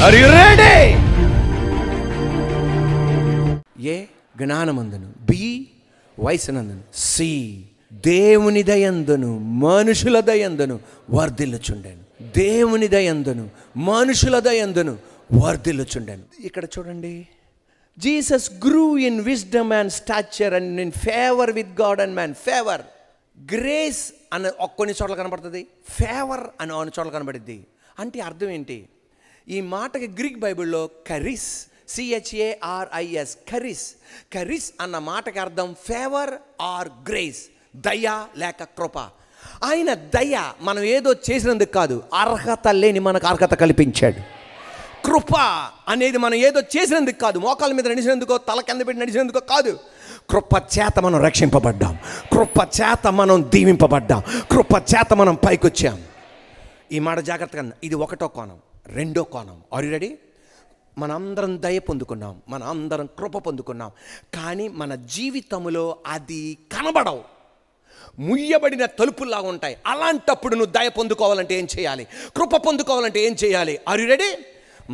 Are you ready? A జ్ఞానమందును, B వయసునందును, C దేవుని దయందును మనుషుల దయందును వర్ధిల్లుచుండాను. దేవుని దయందును మనుషుల దయందును వర్ధిల్లుచుండాను. ఇక్కడ చూడండి, Jesus గ్రూ in wisdom and స్టాచర్ and in favour with God and man. Favour, grace అని కొన్ని చోట్ల కనబడుతుంది, ఫేవర్ అని కొన్ని చోట్ల కనబడుద్ది. అంటే అర్థం ఏంటి? ఈ మాటకి గ్రీక్ బైబిల్లో కరిస్, CHARIS, కరిస్. కరిస్ అన్న మాటకి అర్థం ఫేవర్ ఆర్ గ్రేస్, దయ లేక కృప. ఆయన దయ మనం ఏదో చేసినందుకు కాదు, అర్హత లేని మనకు అర్హత కల్పించాడు. కృప అనేది మనం ఏదో చేసినందుకు కాదు, మోకాల మీద నడిచినందుకో తల కింద పెట్టి నడిచినందుకో కాదు. కృప చేత మనం రక్షింపబడ్డాం, కృప చేత మనం దీవింపబడ్డాం, కృప చేత మనం పైకొచ్చాం. ఈ మాట జాగ్రత్తగా, ఇది ఒకటో కోణం. రెండో కోణం, ఆర్ యు రెడీ? మనందరం దయ పొందుకున్నాం, మన అందరం కృప పొందుకున్నాం. కానీ మన జీవితంలో అది కనబడవు, ముయ్యబడిన తలుపుల్లాగా ఉంటాయి. అలాంటప్పుడు నువ్వు దయ పొందుకోవాలంటే ఏం చేయాలి? కృప పొందుకోవాలంటే ఏం చేయాలి? Are you ready?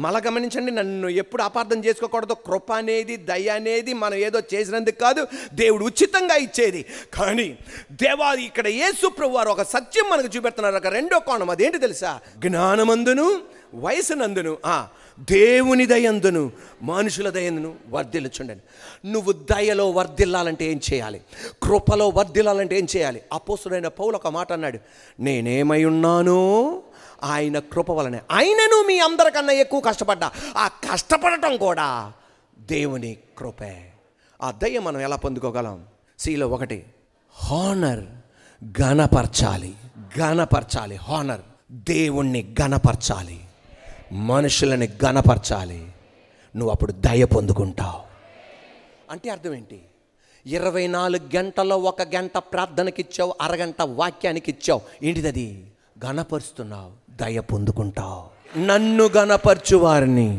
మళ్ళా గమనించండి, నన్ను ఎప్పుడు అపార్థం చేసుకోకూడదు. కృప అనేది, దయ అనేది మనం ఏదో చేసినందుకు కాదు, దేవుడు ఉచితంగా ఇచ్చేది. కానీ దేవాది ఇక్కడ యేసు ప్రభువు వారు ఒక సత్యం మనకు చూపెడుతున్నారు, ఒక రెండో కోణం. అదేంటి తెలుసా? జ్ఞానమందును వయసునందును దేవుని దయందును మనుషుల దయందును వర్ధిల్లుచుండండి. నువ్వు దయలో వర్ధిల్లాలంటే ఏం చేయాలి? కృపలో వర్ధిల్లాలంటే ఏం చేయాలి? అపోస్తుడైన పౌలు ఒక మాట అన్నాడు, నేనేమై ఉన్నానో ఆయన కృప వలనే. ఆయనను మీ అందరికన్నా ఎక్కువ కష్టపడ్డా, ఆ కష్టపడటం కూడా దేవుని కృపే. ఆ దయ మనం ఎలా పొందుకోగలం? సిలో ఒకటి, హానర్, ఘనపరచాలి. ఘనపరచాలి, హానర్. దేవుణ్ణి ఘనపరచాలి, మనుషులని ఘనపరచాలి. నువ్వు అప్పుడు దయ పొందుకుంటావు. అంటే అర్థం ఏంటి? 24 గంటల్లో 1 గంట ప్రార్థనకి ఇచ్చావు, అరగంట వాక్యానికి ఇచ్చావు. ఏంటిది అది? ఘనపరుస్తున్నావు, దయ పొందుకుంటావు. నన్ను ఘనపరచు వారిని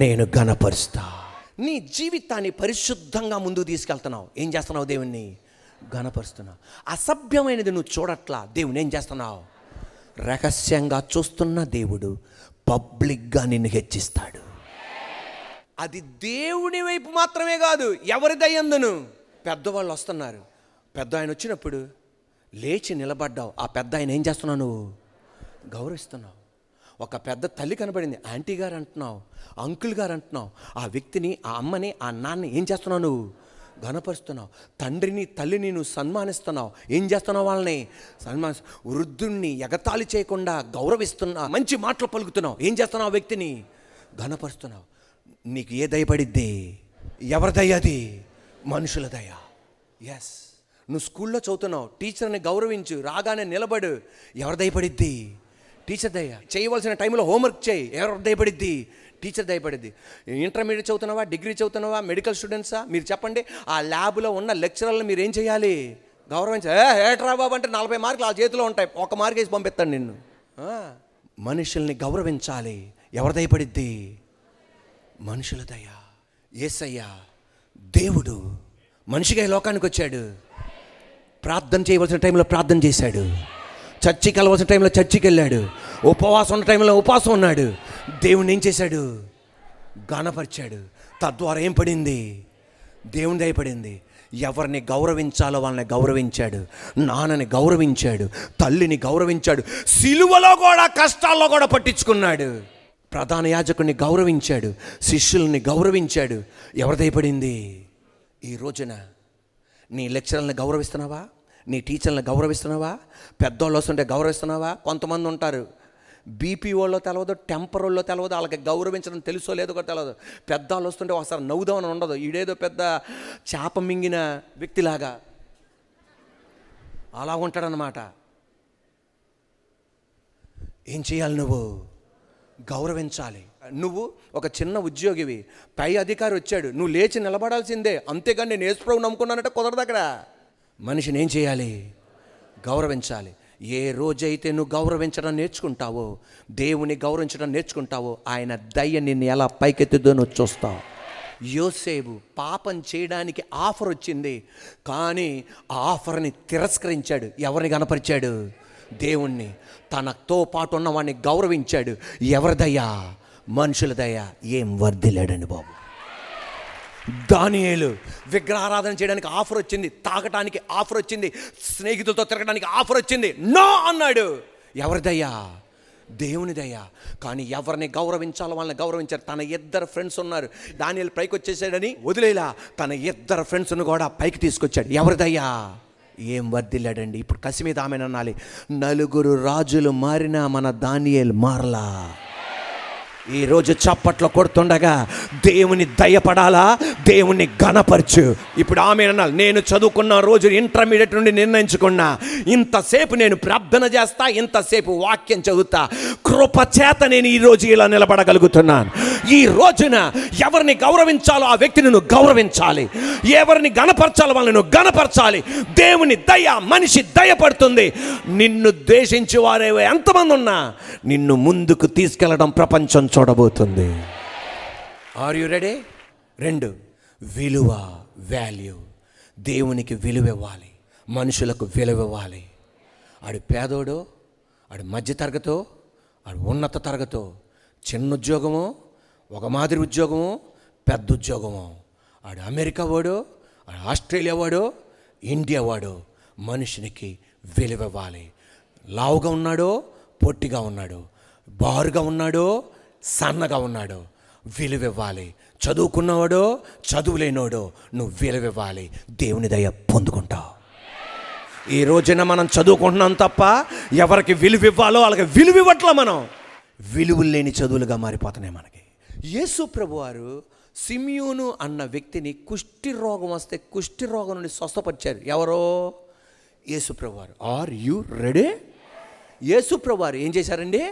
నేను ఘనపరుస్తా. నీ జీవితాన్ని పరిశుద్ధంగా ముందుకు తీసుకెళ్తున్నావు. ఏం చేస్తున్నావు? దేవుణ్ణి ఘనపరుస్తున్నావు. అసభ్యమైనది నువ్వు చూడట్లా, దేవుని ఏం చేస్తున్నావు? రహస్యంగా చూస్తున్న దేవుడు పబ్లిక్గా నిన్ను హెచ్చిస్తాడు. అది దేవుని వైపు మాత్రమే కాదు, ఎవరి దయందును. పెద్దవాళ్ళు వస్తున్నారు, పెద్ద ఆయన వచ్చినప్పుడు లేచి నిలబడ్డావు. ఆ పెద్ద ఆయన ఏం చేస్తున్నావు? నువ్వు గౌరవిస్తున్నావు. ఒక పెద్ద తల్లి కనబడింది, ఆంటీ గారు అంటున్నావు, అంకుల్ గారు అంటున్నావు. ఆ వ్యక్తిని, ఆ అమ్మని, ఆ నాన్నని ఏం చేస్తున్నావు? నువ్వు ఘనపరుస్తున్నావు. తండ్రిని, తల్లిని నువ్వు సన్మానిస్తున్నావు. ఏం చేస్తున్నావు? వాళ్ళని వృద్ధుణ్ణి ఎగతాళి చేయకుండా గౌరవిస్తున్నావు, మంచి మాటలు పలుకుతున్నావు. ఏం చేస్తున్నావు? ఆ వ్యక్తిని ఘనపరుస్తున్నావు. నీకు ఏ దయపడిద్ది? ఎవరి దయ అది? మనుషుల దయ. ఎస్. నువ్వు స్కూల్లో చదువుతున్నావు, టీచర్ని గౌరవించు, రాగానే నిలబడు. ఎవరి దయపడిద్ది? టీచర్ దయ. చేయవలసిన టైంలో హోంవర్క్ చేయి. ఎవరు దయపడిద్ది? టీచర్ దయపడిద్ది. ఇంటర్మీడియట్ చదువుతున్నావా, డిగ్రీ చదువుతున్నావా, మెడికల్ స్టూడెంట్సా? మీరు చెప్పండి, ఆ ల్యాబ్లో ఉన్న లెక్చరర్లను మీరు ఏం చేయాలి? గౌరవించాలి. ఏట్రా బాబు అంటే 40 మార్కులు ఆ చేతిలో ఉంటాయి, 1 మార్క్ వేసి పంపిస్తాను నిన్ను. మనుషుల్ని గౌరవించాలి. ఎవరి దయపడిద్ది? మనుషుల దయ. యేసయ్య దేవుడు మనిషిగా ఈ లోకానికి వచ్చాడు. ప్రార్థన చేయవలసిన టైంలో ప్రార్థన చేశాడు, చర్చికి వెళ్ళవలసిన టైంలో చర్చికి వెళ్ళాడు, ఉపవాసం ఉన్న టైంలో ఉపవాసం ఉన్నాడు. దేవుని ఏం చేశాడు? ఘనపరిచాడు. తద్వారా ఏం పడింది? దేవుని దయపడింది. ఎవరిని గౌరవించాలో వాళ్ళని గౌరవించాడు. నాన్నని గౌరవించాడు, తల్లిని గౌరవించాడు, సిలువలో కూడా కష్టాల్లో కూడా పట్టించుకున్నాడు. ప్రధాన యాజకుడిని గౌరవించాడు, శిష్యుల్ని గౌరవించాడు. ఎవరి దయపడింది? ఈ రోజున నీ లెక్చరర్ని గౌరవిస్తున్నావా? నీ టీచర్ని గౌరవిస్తున్నావా? పెద్దోళ్ళు వస్తుంటే గౌరవిస్తున్నావా? కొంతమంది ఉంటారు, బీపీఓలో తెలవదు, టెంపరోల్లో తెలవదు, వాళ్ళకి గౌరవించడం తెలుసో లేదో కూడా తెలవదు. పెద్దవాళ్ళు వస్తుంటే ఒకసారి నవ్వుదామని ఉండదు, ఈడేదో పెద్ద చేప మింగిన వ్యక్తిలాగా అలా ఉంటాడనమాట. ఏం చేయాలి? నువ్వు గౌరవించాలి. నువ్వు ఒక చిన్న ఉద్యోగివి, పై అధికారి వచ్చాడు, నువ్వు లేచి నిలబడాల్సిందే. అంతేగాని నేను యేసుప్రభువు నమ్ముకున్నానంటే కుదరదు. అక్కడ మనిషిని ఏం చేయాలి? గౌరవించాలి. ఏ రోజైతే నువ్వు గౌరవించడం నేర్చుకుంటావో, దేవుని గౌరవించడం నేర్చుకుంటావో, ఆయన దయ నిన్ను ఎలా పైకెత్తుదో నువ్వు చూస్తావు. యోసేపు పాపం చేయడానికి ఆఫర్ వచ్చింది, కానీ ఆ ఆఫర్ని తిరస్కరించాడు. ఎవరిని గణపరిచాడు? దేవుణ్ణి. తనతో పాటు ఉన్న వాడిని గౌరవించాడు. ఎవరి దయ? మనుషుల దయ ఏం వర్ధిల్లాడండి బాబు. దానియేలు విగ్రహారాధన చేయడానికి ఆఫర్ వచ్చింది, తాగటానికి ఆఫర్ వచ్చింది, స్నేహితులతో తిరగడానికి ఆఫర్ వచ్చింది, నో అన్నాడు. ఎవరి దయ? దేవుని దయ. కానీ ఎవరిని గౌరవించాలో వాళ్ళని గౌరవించారు. తన 2 ఫ్రెండ్స్ ఉన్నారు, దానియేలు పైకి వచ్చేసాడని వదిలేలా తన 2 ఫ్రెండ్స్ను కూడా పైకి తీసుకొచ్చాడు. ఎవరి దయ? ఏం వర్ధిల్లాడండి. ఇప్పుడు కసి మీద ఆమె అనాలి, 4 రాజులు మారినా మన దానియేలు మారలా. ఈరోజు చప్పట్లు కొడుతుండగా దేవుని దయపడాలా, దేవుని ఘనపరచు. ఇప్పుడు ఆమె అన్నాను, నేను చదువుకున్న రోజు ఇంటర్మీడియట్ నుండి నిర్ణయించుకున్నా, ఇంతసేపు నేను ప్రార్థన చేస్తా, ఇంతసేపు వాక్యం చదువుతా, కృప చేత నేను ఈరోజు ఇలా నిలబడగలుగుతున్నాను. ఈ రోజున ఎవరిని గౌరవించాలో ఆ వ్యక్తిని నువ్వు గౌరవించాలి, ఎవరిని ఘనపరచాలో వాళ్ళని నువ్వు ఘనపరచాలి. దేవుని దయ, మనిషి దయపడుతుంది. నిన్ను ద్వేషించే వారే ఎంతమంది ఉన్నా నిన్ను ముందుకు తీసుకెళ్లడం ప్రపంచం చూడబోతుంది. Are you ready? 2, విలువ, వాల్యూ. దేవునికి విలువ ఇవ్వాలి, మనుషులకు విలువ ఇవ్వాలి. ఆడు పేదోడు, ఆడు మధ్య తరగతో, ఆడు ఉన్నత తరగతో, చిన్న ఉద్యోగము, ఒక మాదిరి ఉద్యోగము, పెద్ద ఉద్యోగము, ఆడు అమెరికా వాడు, ఆడు ఆస్ట్రేలియా వాడు, ఇండియా వాడు, మనుషునికి విలువ ఇవ్వాలి. లావుగా ఉన్నాడో, పొట్టిగా ఉన్నాడో, బారుగా ఉన్నాడో, సన్నగా ఉన్నాడో, విలువ ఇవ్వాలి. చదువుకున్నవాడో, చదువులేనోడో, నువ్వు విలువ ఇవ్వాలి. దేవుని దయ పొందుకుంటావు. ఈ రోజున మనం చదువుకుంటున్నాం తప్ప ఎవరికి విలువ ఇవ్వాలో వాళ్ళకి విలువ ఇవ్వట్లా. మనం విలువలు లేని చదువులుగా మారిపోతున్నాయి మనకి. యేసు ప్రభువారు సిమియోను అన్న వ్యక్తిని కుష్టి రోగం వస్తే కుష్టి రోగం నుండి స్వస్థపరిచారు. ఎవరో? యేసు ప్రభువారు. Are you ready? యేసు ప్రభువారు ఏం చేశారండి?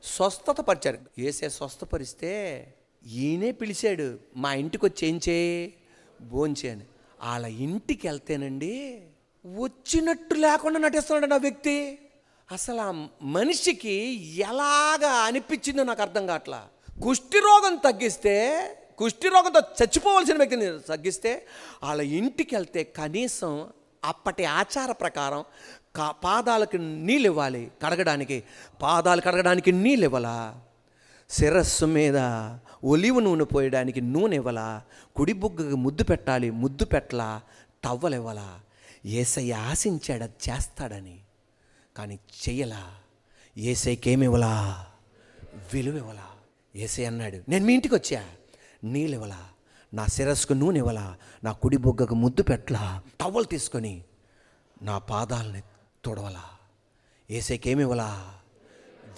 స్వస్థత పరిచారు. యేసే స్వస్థపరిస్తే ఈయనే పిలిచాడు, మా ఇంటికి వచ్చి ఏం చేయి, భోంచేయని. వాళ్ళ ఇంటికి వెళ్తేనండి వచ్చినట్టు లేకుండా నటిస్తున్నాడు నా వ్యక్తి. అసలు ఆ మనిషికి ఎలాగా అనిపించిందో నాకు అర్థం కావట్లా. కుష్టి రోగం తగ్గిస్తే, కుష్టి రోగంతో చచ్చిపోవలసిన వ్యక్తిని తగ్గిస్తే వాళ్ళ ఇంటికి వెళ్తే కనీసం అప్పటి ఆచార ప్రకారం పాదాలకు నీళ్ళు ఇవ్వాలి, కడగడానికి. పాదాలు కడగడానికి నీళ్ళు ఇవ్వాలా, శిరస్సు మీద ఒలివ నూనె పోయడానికి నూనె ఇవ్వాలా, కుడి బుగ్గకు ముద్దు పెట్టాలి, ముద్దు పెట్టలా, టవ్వలు ఇవ్వాలా. యేసయ్య ఆశించాడు అది చేస్తాడని, కానీ చెయ్యలా. యేసయ్యకేమి ఇవ్వాలా? విలువ ఇవ్వాలా. యేసయ్య అన్నాడు, నేను మీ ఇంటికి వచ్చా, నీళ్ళు ఇవ్వాలా, నా శిరస్సుకు నూనె ఇవ్వాలా, నా కుడి బుగ్గకు ముద్దు పెట్టలా, టవ్వలు తీసుకొని నా పాదాలని తొడవలా. యేసయ్యకేమి ఇవ్వాలా?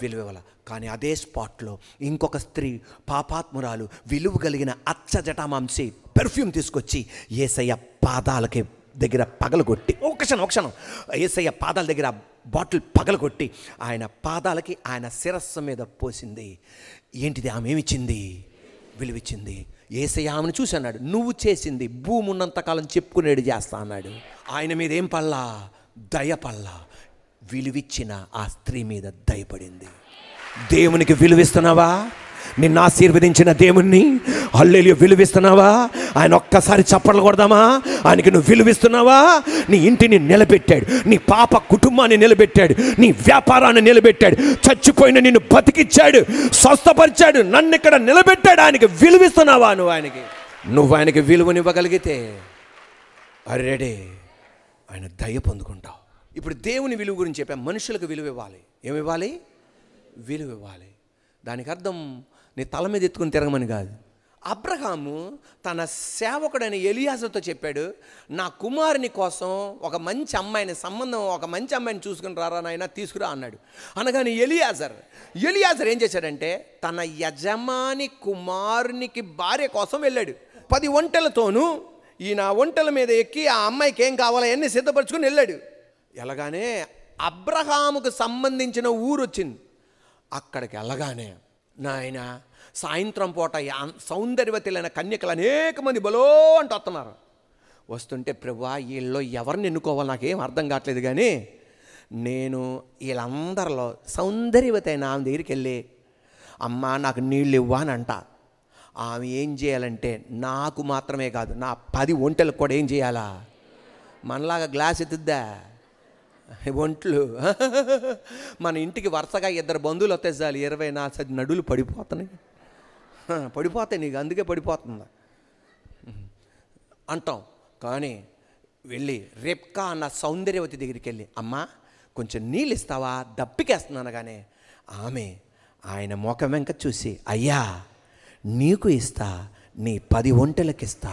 విలువ ఇవ్వాలా. కానీ అదే స్పాట్లో ఇంకొక స్త్రీ పాపాత్మురాలు విలువ కలిగిన అచ్చ జటామాంసి పెర్ఫ్యూమ్ తీసుకొచ్చి యేసయ్య పాదాలకి దగ్గర పగలగొట్టి, ఒక క్షణం యేసయ్య పాదాల దగ్గర బాటిల్ పగలగొట్టి ఆయన పాదాలకి, ఆయన శిరస్సు మీద పోసింది. ఏంటిది? ఆమె ఏమిచ్చింది? విలువిచ్చింది. యేసయ్య ఆమెను చూసి అన్నాడు, నువ్వు చేసింది భూమి ఉన్నంతకాలం చెప్పుకునేది చేస్తా అన్నాడు. ఆయన మీద ఏం పల్లా? దయ పల్లా. విలువిచ్చిన ఆ స్త్రీ మీద దయపడింది. దేవునికి విలువిస్తున్నావా? నిన్ను ఆశీర్వదించిన దేవుణ్ణి హల్లెలూయా విలువిస్తున్నావా? ఆయన ఒక్కసారి చప్పట్లు కొడదామా? ఆయనకి నువ్వు విలువిస్తున్నావా? నీ ఇంటిని నిలబెట్టాడు, నీ పాప కుటుంబాన్ని నిలబెట్టాడు, నీ వ్యాపారాన్ని నిలబెట్టాడు, చచ్చిపోయిన నిన్ను బతికిచ్చాడు, స్వస్థపరిచాడు, నన్ను ఇక్కడ నిలబెట్టాడు. ఆయనకి విలువిస్తున్నావా? నువ్వు ఆయనకి విలువనివ్వగలిగితే అరెడే ఆయన దయ పొందుకుంటావు. ఇప్పుడు దేవుని విలువ గురించి చెప్పాం. మనుషులకు విలువ ఇవ్వాలి. ఏమివ్వాలి? విలువ ఇవ్వాలి. దానికి అర్థం నీ తల మీద ఎత్తుకుని తిరగమని కాదు. అబ్రహాము తన సేవకుడైన ఎలియాజరుతో చెప్పాడు, నా కుమారుని కోసం ఒక మంచి అమ్మాయిని ఒక మంచి అమ్మాయిని చూసుకుని రారా నాయన, తీసుకురా అన్నాడు. అనగానే ఎలియాజర్ ఏం చేశాడంటే తన యజమాని కుమారునికి భార్య కోసం వెళ్ళాడు. 10 ఒంటెలతోనూ ఈయన ఒంటెల మీద ఎక్కి ఆ అమ్మాయికి ఏం కావాలో అన్నీ సిద్ధపరచుకొని వెళ్ళాడు. ఎలాగానే అబ్రహాముకు సంబంధించిన ఊరు వచ్చింది. అక్కడికి వెళ్ళగానే నాయన సాయంత్రం పూట సౌందర్యవతులైన కన్యకలు అనేక మంది బలో అంటూ వస్తున్నారు. వస్తుంటే ప్రభువా వీళ్ళలో ఎవరిని ఎన్నుకోవాలి నాకేం అర్థం కావట్లేదు, కానీ నేను వీళ్ళందరిలో సౌందర్యవతి అయిన ఆమె దగ్గరికి వెళ్ళి అమ్మ నాకు నీళ్ళు ఇవ్వు అని అంట. ఆమె ఏం చేయాలంటే నాకు మాత్రమే కాదు నా 10 ఒంటెలకు కూడా ఏం చేయాలా? మనలాగా గ్లాస్ ఎత్తుద్దా ఒంట్లు? మన ఇంటికి వరుసగా 2 బంధువులు వస్తే చాలు 24 నడులు పడిపోతున్నాయి. పడిపోతాయి నీకు, అందుకే పడిపోతుందా అంటాం. కానీ వెళ్ళి రెబ్కా అన్న సౌందర్యవతి దగ్గరికి వెళ్ళి, అమ్మా కొంచెం నీళ్ళు ఇస్తావా, దప్పికేస్తున్నాను. కానీ ఆమె ఆయన ముఖం వెంక చూసి, అయ్యా నీకు ఇస్తా, నీ 10 ఒంటెలకు ఇస్తా.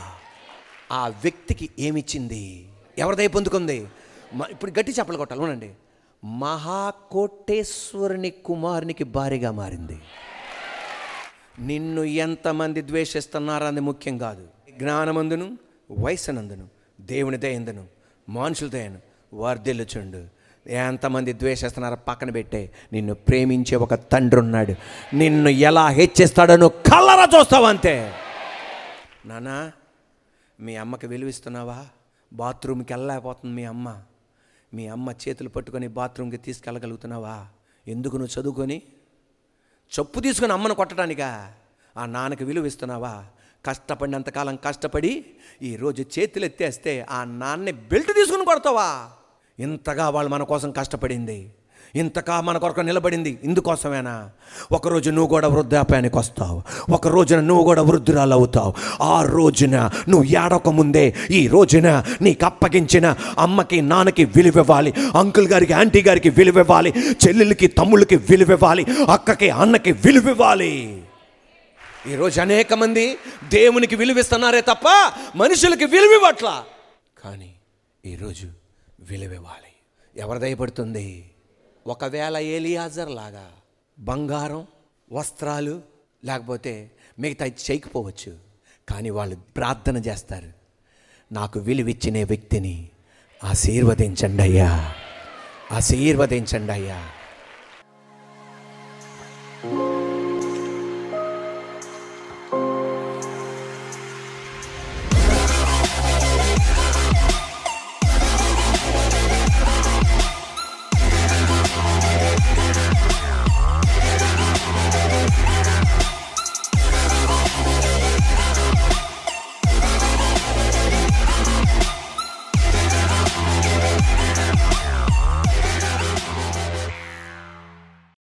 ఆ వ్యక్తికి ఏమిచ్చింది? ఎవరి దయ పొందుకుంది? ఇప్పుడు గట్టి చెప్పలు కొట్టాలి, అవునండి. మహాకోటేశ్వరుని కుమారునికి భార్యగా మారింది. నిన్ను ఎంతమంది ద్వేషిస్తున్నారని ముఖ్యం కాదు. జ్ఞానమందును వయసునందును దేవుని దయందును మనుషుల దయను వర్ధిల్లుచుండు. ఎంతమంది ద్వేషిస్తున్నారో పక్కన పెట్టే, నిన్ను ప్రేమించే ఒక తండ్రి ఉన్నాడు. నిన్ను ఎలా హెచ్చిస్తాడో నువ్వు కళ్ళరా చూస్తావు అంతే. నానా, మీ అమ్మకి విలువిస్తున్నావా? బాత్రూమ్కి వెళ్ళలేకపోతుంది మీ అమ్మ చేతులు పట్టుకొని బాత్రూమ్కి తీసుకెళ్ళగలుగుతున్నావా? ఎందుకు నువ్వు చదువుకొని చెప్పు తీసుకొని అమ్మను కొట్టడానికా? ఆ నాన్నకి విలువిస్తున్నావా? కష్టపడినంతకాలం కష్టపడి ఈరోజు చేతులు ఎత్తేస్తే ఆ నాన్నని బెల్ట్ తీసుకుని కొడతావా? ఇంతగా వాళ్ళు మన కోసం కష్టపడింది, ఇంతగా మన కొరకు నిలబడింది ఇందుకోసమేనా? ఒకరోజు నువ్వు కూడా వృద్ధాప్యానికి వస్తావు, ఒక రోజున నువ్వు కూడా వృద్ధురాలు అవుతావు. ఆ రోజున నువ్వు ఏడొక ముందే ఈ రోజున నీకు అప్పగించిన అమ్మకి నాన్నకి విలువివ్వాలి, అంకుల్ గారికి ఆంటీ గారికి విలువివ్వాలి, చెల్లెలకి తమ్ముళ్ళకి విలువివ్వాలి, అక్కకి అన్నకి విలువివ్వాలి. ఈరోజు అనేక మంది దేవునికి విలువిస్తున్నారే తప్ప మనుషులకి విలువివ్వట్లా. కానీ ఈరోజు విలువివ్వాలి. ఎవరి దయపడుతుంది? ఒకవేళ ఎలియాజర్ లాగా బంగారం, వస్త్రాలు లేకపోతే మిగతా చేయకపోవచ్చు, కానీ వాళ్ళు ప్రార్థన చేస్తారు, నాకు విలువిచ్చిన వ్యక్తిని ఆశీర్వదించండి అయ్యా, ఆశీర్వదించండి అయ్యా.